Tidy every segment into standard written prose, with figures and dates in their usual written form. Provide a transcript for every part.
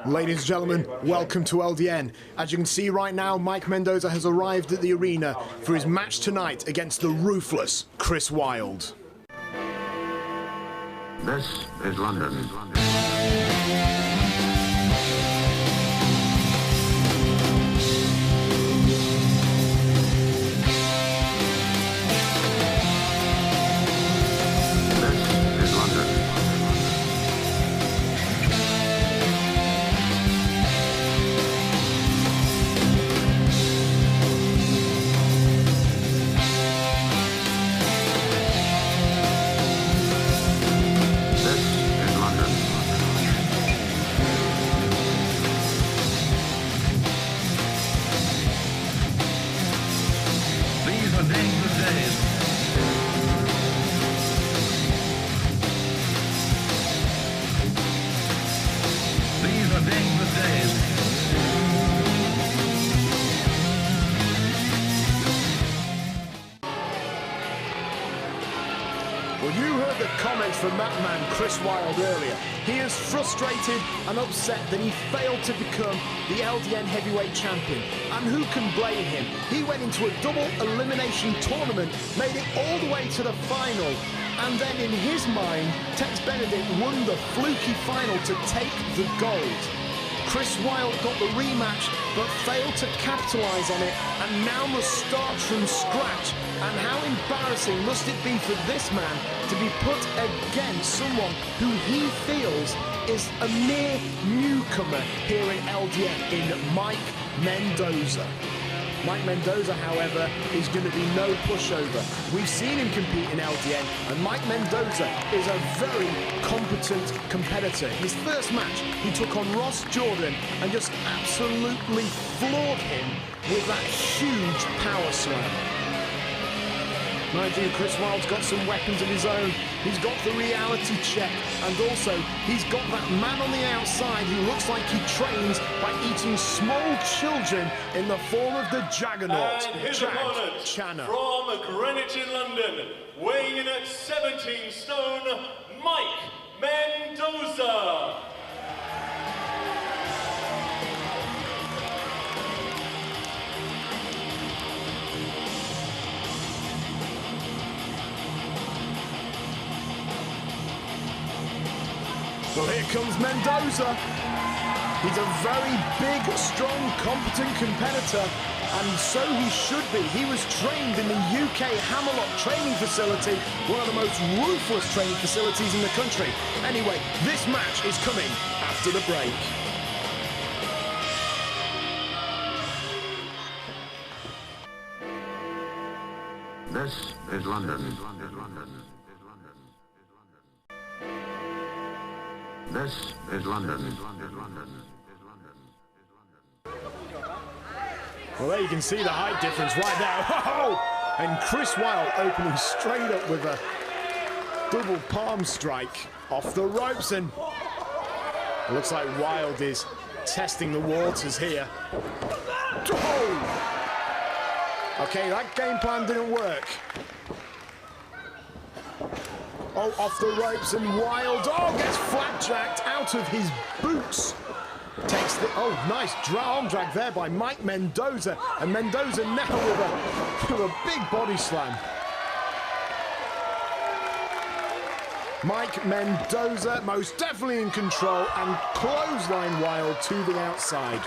Ladies and gentlemen, welcome to LDN. As you can see right now, Mike Mendoza has arrived at the arena for his match tonight against the ruthless Chris Wyld. This is London. Well, you heard the comments from that man, Chris Wyld, earlier. He is frustrated and upset that he failed to become the LDN heavyweight champion. And who can blame him? He went into a double elimination tournament, made it all the way to the final, and then in his mind, Tex Benedict won the fluky final to take the gold. Chris Wyld got the rematch, but failed to capitalise on it, and now must start from scratch. And how embarrassing must it be for this man to be put against someone who he feels is a mere newcomer here in LDN, in Mike Mendoza. Mike Mendoza, however, is going to be no pushover. We've seen him compete in LDN, and Mike Mendoza is a very competent competitor. His first match, he took on Ross Jordan and just absolutely floored him with that huge power slam. Mind you, Chris Wyld's got some weapons of his own. He's got the reality check, and also he's got that man on the outside who looks like he trains by eating small children in the form of the Juggernaut, and his Jack opponent Channer. From Greenwich in London, weighing in at 17 stone, Mike Mendoza. Well, here comes Mendoza. He's a very big, strong, competent competitor, and so he should be. He was trained in the UK Hammerlock training facility, one of the most ruthless training facilities in the country. Anyway, this match is coming after the break. This is London. This is London. Well, there you can see the height difference right there. Oh! And Chris Wyld opening straight up with a double palm strike off the ropes, and it looks like Wyld is testing the waters here. Oh! Okay, that game plan didn't work. Oh, off the ropes, and Wyld, gets flat-jacked out of his boots. Takes the, nice arm drag there by Mike Mendoza, and Mendoza now with a big body slam. Mike Mendoza most definitely in control, and clothesline Wyld to the outside.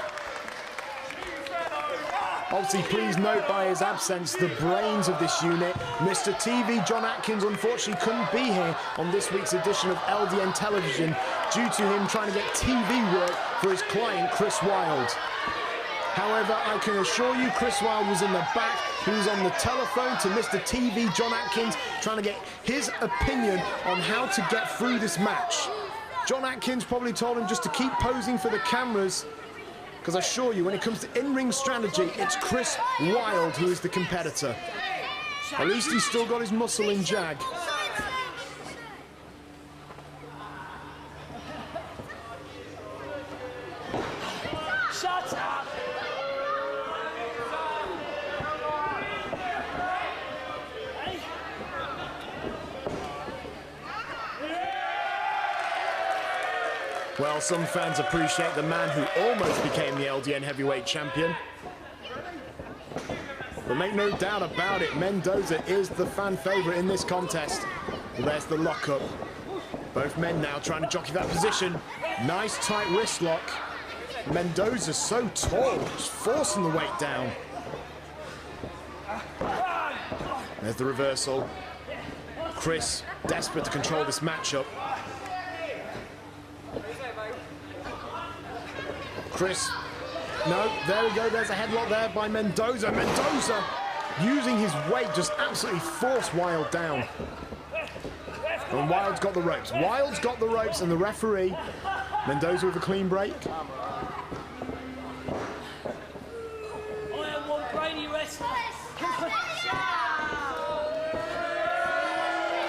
Obviously, please note by his absence, the brains of this unit. Mr. TV, John Atkins, unfortunately couldn't be here on this week's edition of LDN Television due to him trying to get TV work for his client, Chris Wyld. However, I can assure you, Chris Wyld was in the back. He was on the telephone to Mr. TV, John Atkins, trying to get his opinion on how to get through this match. John Atkins probably told him just to keep posing for the cameras, because I assure you, when it comes to in-ring strategy, it's Chris Wyld who is the competitor. At least he's still got his muscle in Jag. Shut up! Well, some fans appreciate the man who almost became the LDN heavyweight champion. But make no doubt about it, Mendoza is the fan favorite in this contest. Well, there's the lockup. Both men now trying to jockey that position. Nice tight wrist lock. Mendoza's so tall, just forcing the weight down. There's the reversal. Chris, desperate to control this matchup. Chris, no, there we go, there's a headlock there by Mendoza. Mendoza, using his weight, just absolutely forced Wyld down. And Wyld's got the ropes. Wyld's got the ropes, and the referee, Mendoza with a clean break. You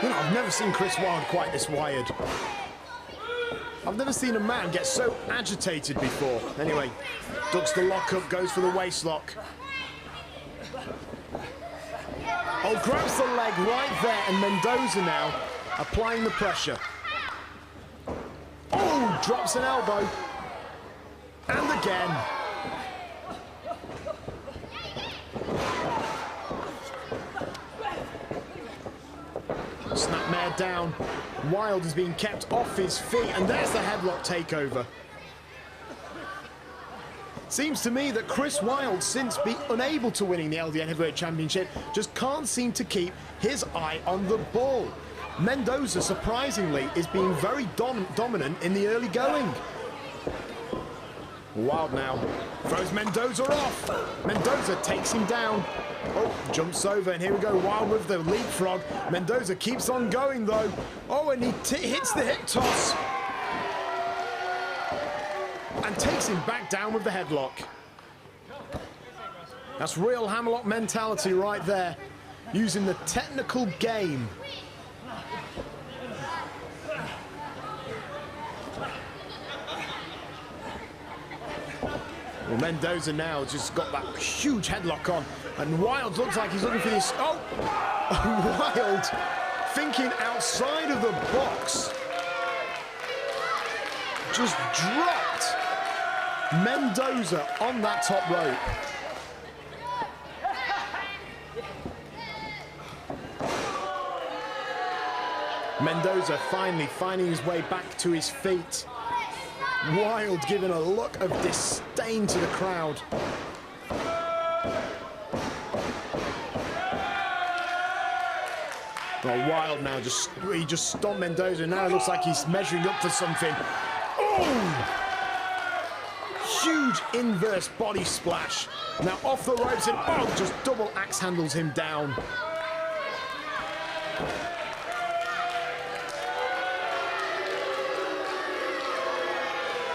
know, I've never seen Chris Wyld quite this wired. I've never seen a man get so agitated before. Anyway, ducks the lockup, goes for the waist lock. Oh, grabs the leg right there, and Mendoza now applying the pressure. Oh, drops an elbow. And again. Snapmare down. Wyld is being kept off his feet, and there's the headlock takeover. Seems to me that Chris Wyld, since being unable to winning the LDN Heavyweight Championship, just can't seem to keep his eye on the ball. Mendoza, surprisingly, is being very dominant in the early going. Wyld now throws Mendoza off. Mendoza takes him down. Oh, jumps over, and here we go. Wyld with the leapfrog. Mendoza keeps on going, though. Oh, and he hits the hip toss. And takes him back down with the headlock. That's real hammerlock mentality right there. Using the technical game. Well, Mendoza now just got that huge headlock on, and Wyld looks like he's looking for this. Oh, Wyld thinking outside of the box. Just dropped Mendoza on that top rope. Mendoza finally finding his way back to his feet. Wyld giving a look of disdain to the crowd. Well, Wyld now he just stomped Mendoza. Now it looks like he's measuring up for something. Oh! Huge inverse body splash. Now off the ropes, and oh, just double axe handles him down.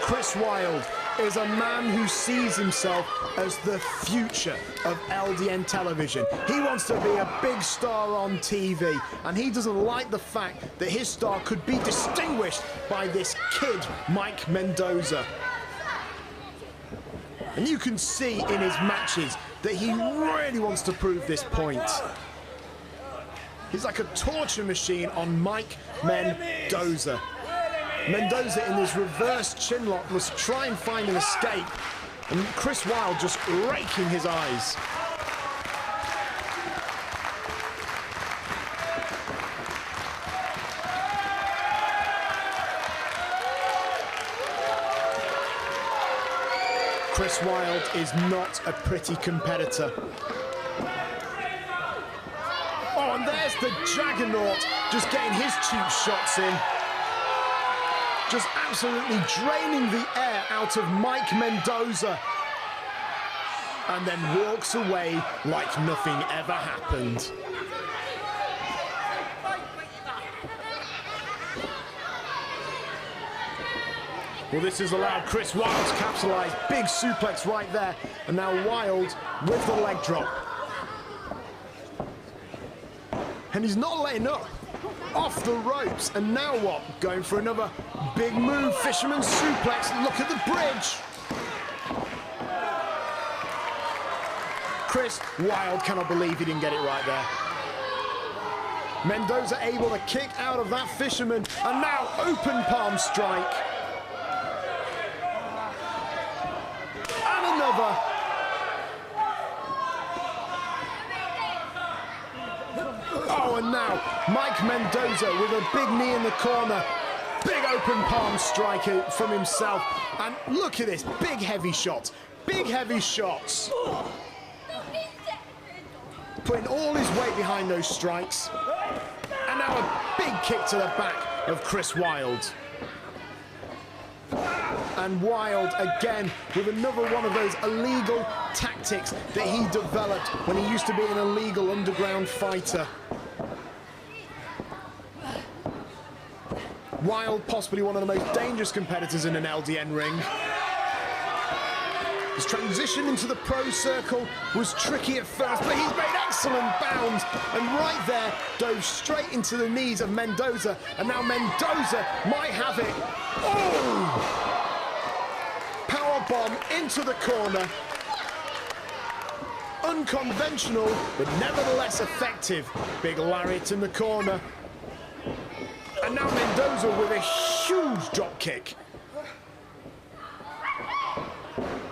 Chris Wyld is a man who sees himself as the future of LDN television. He wants to be a big star on TV, and he doesn't like the fact that his star could be distinguished by this kid, Mike Mendoza. And you can see in his matches that he really wants to prove this point. He's like a torture machine on Mike Mendoza. Mendoza in his reverse chinlock must try and find an escape, and Chris Wyld just raking his eyes. Chris Wyld is not a pretty competitor. Oh, and there's the Juggernaut just getting his cheap shots in. Just absolutely draining the air out of Mike Mendoza. And then walks away like nothing ever happened. Well, this has allowed Chris Wyld to capitalize. Big suplex right there. And now Wyld with the leg drop. And he's not letting up. Off the ropes, and now what? Going for another big move, fisherman suplex. Look at the bridge. Chris Wyld cannot believe he didn't get it right there. Mendoza able to kick out of that fisherman, and now open palm strike. cover. Oh, and now Mike Mendoza with a big knee in the corner. Big open palm strike from himself. And look at this, big heavy shots. Big heavy shots. Putting all his weight behind those strikes. And now a big kick to the back of Chris Wyld. And Wyld again with another one of those illegal tactics that he developed when he used to be an illegal underground fighter. Wyld, possibly one of the most dangerous competitors in an LDN ring. His transition into the pro circle was tricky at first, but he's made excellent bounds, and right there dove straight into the knees of Mendoza, and now Mendoza might have it. Oh! Power bomb into the corner. Unconventional, but nevertheless effective. Big lariat in the corner. And now Mendoza with a huge drop kick.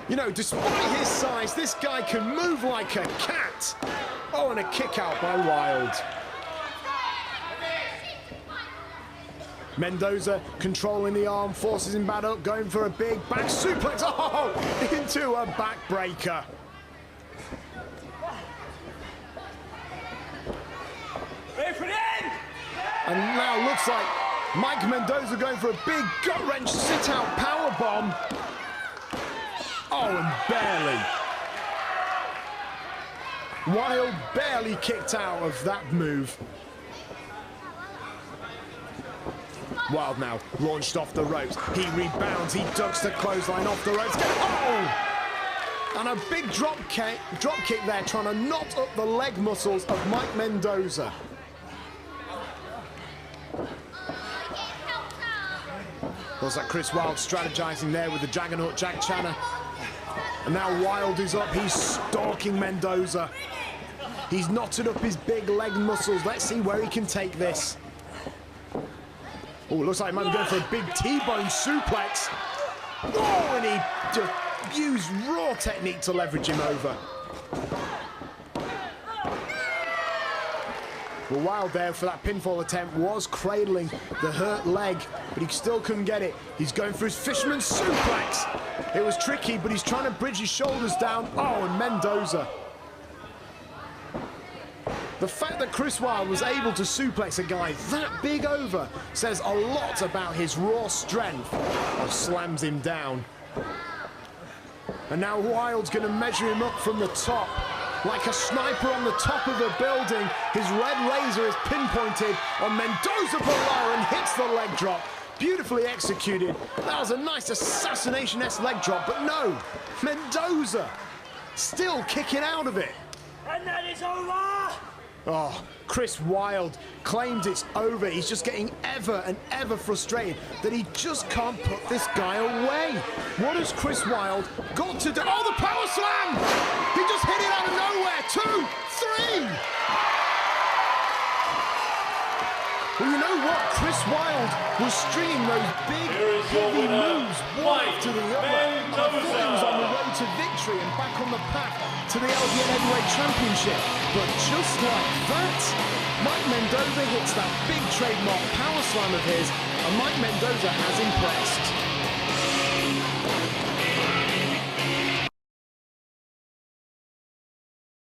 You know, despite his size, this guy can move like a cat. Oh, and a kick out by Wyld. Mendoza controlling the arm, forces him back up, going for a big back suplex. Oh, into a backbreaker. Ready for the end! And now looks like Mike Mendoza going for a big gut-wrench sit-out powerbomb. Oh, and barely. Wyld barely kicked out of that move. Wyld now launched off the ropes. He rebounds, he ducks the clothesline off the ropes. Oh! And a big drop kick there, trying to knot up the leg muscles of Mike Mendoza. Looks like Chris Wyld strategizing there with the Juggernaut Jack Channer. And now Wyld is up, he's stalking Mendoza. He's knotted up his big leg muscles. Let's see where he can take this. Oh, looks like he might be going for a big T-bone suplex. Oh, and he just used raw technique to leverage him over. Well, Wyld there for that pinfall attempt was cradling the hurt leg, but he still couldn't get it. He's going for his fisherman suplex. It was tricky, but he's trying to bridge his shoulders down. Oh, and Mendoza. The fact that Chris Wyld was able to suplex a guy that big over says a lot about his raw strength. Oh, slams him down. And now Wyld's going to measure him up from the top. Like a sniper on the top of a building, his red laser is pinpointed on Mendoza below and hits the leg drop. Beautifully executed. That was a nice assassination-esque leg drop, but no, Mendoza still kicking out of it. And that is over! Oh, Chris Wyld claims it's over. He's just getting ever and ever frustrated that he just can't put this guy away. What has Chris Wyld got to do? Oh, the power slam! He just hit it out of nowhere. 2, 3! Well, you know what? Chris Wyld was stringing those big, heavy moves one after the other. I thought he was on the road to victory and back on the path to the LDN Heavyweight Championship. But just like that, Mike Mendoza hits that big trademark power slam of his, and Mike Mendoza has impressed.